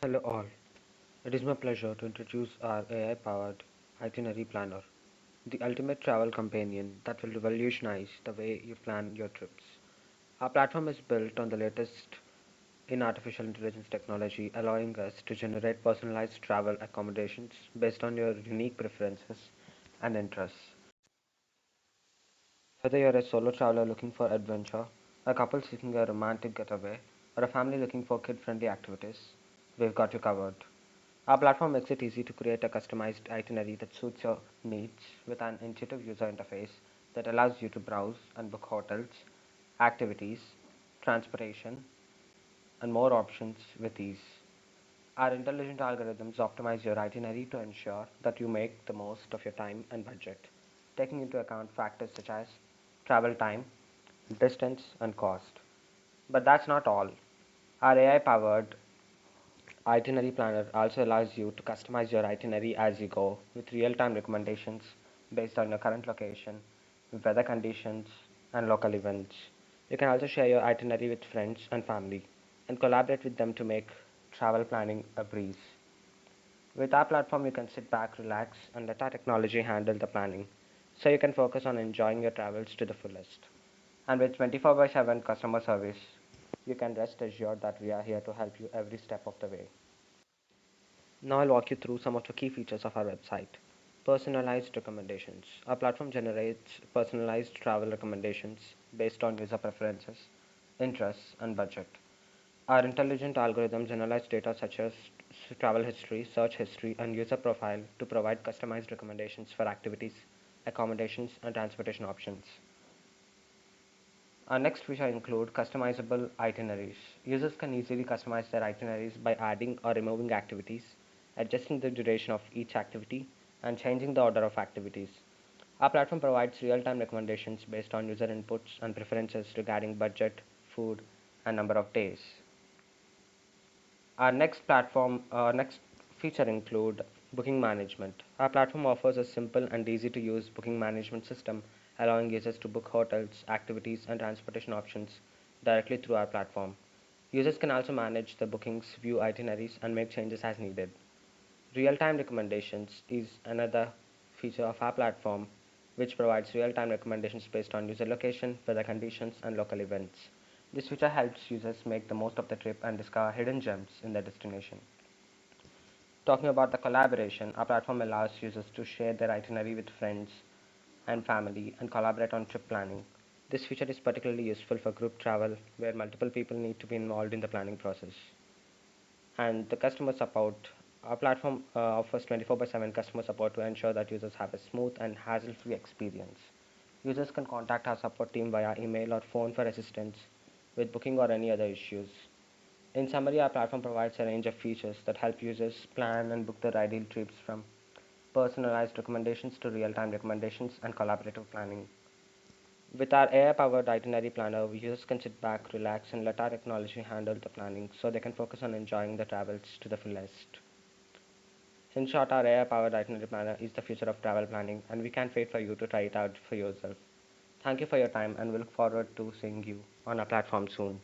Hello all. It is my pleasure to introduce our AI-powered itinerary planner, the ultimate travel companion that will revolutionize the way you plan your trips. Our platform is built on the latest in artificial intelligence technology, allowing us to generate personalized travel accommodations based on your unique preferences and interests. Whether you're a solo traveler looking for adventure, a couple seeking a romantic getaway, or a family looking for kid-friendly activities, we've got you covered. Our platform makes it easy to create a customized itinerary that suits your needs with an intuitive user interface that allows you to browse and book hotels, activities, transportation, and more options with ease. Our intelligent algorithms optimize your itinerary to ensure that you make the most of your time and budget, taking into account factors such as travel time, distance, and cost. But that's not all. Our AI powered itinerary planner also allows you to customize your itinerary as you go with real time recommendations based on your current location, weather conditions, and local events. You can also share your itinerary with friends and family and collaborate with them to make travel planning a breeze. With our platform, you can sit back, relax, and let our technology handle the planning so you can focus on enjoying your travels to the fullest. And with 24 by 7 customer service, you can rest assured that we are here to help you every step of the way. Now I'll walk you through some of the key features of our website. Personalized recommendations. Our platform generates personalized travel recommendations based on user preferences, interests, and budget. Our intelligent algorithms analyze data such as travel history, search history, and user profile to provide customized recommendations for activities, accommodations, and transportation options. Our next feature include customizable itineraries. Users can easily customize their itineraries by adding or removing activities, adjusting the duration of each activity, and changing the order of activities. Our platform provides real-time recommendations based on user inputs and preferences regarding budget, food, and number of days. Our next feature include booking management. Our platform offers a simple and easy to use booking management system, allowing users to book hotels, activities, and transportation options directly through our platform. Users can also manage the bookings, view itineraries, and make changes as needed. Real-time recommendations is another feature of our platform, which provides real-time recommendations based on user location, weather conditions, and local events. This feature helps users make the most of the trip and discover hidden gems in their destination. Talking about the collaboration, our platform allows users to share their itinerary with friends and family and collaborate on trip planning. This feature is particularly useful for group travel where multiple people need to be involved in the planning process. And the customer support. Our platform offers 24 by 7 customer support to ensure that users have a smooth and hassle free experience. Users can contact our support team via email or phone for assistance with booking or any other issues. In summary, our platform provides a range of features that help users plan and book their ideal trips from personalized recommendations to real time recommendations and collaborative planning. With our AI powered itinerary planner, users can sit back, relax, and let our technology handle the planning so they can focus on enjoying the travels to the fullest. In short, our AI powered itinerary planner is the future of travel planning, and we can't wait for you to try it out for yourself. Thank you for your time, and we look forward to seeing you on our platform soon.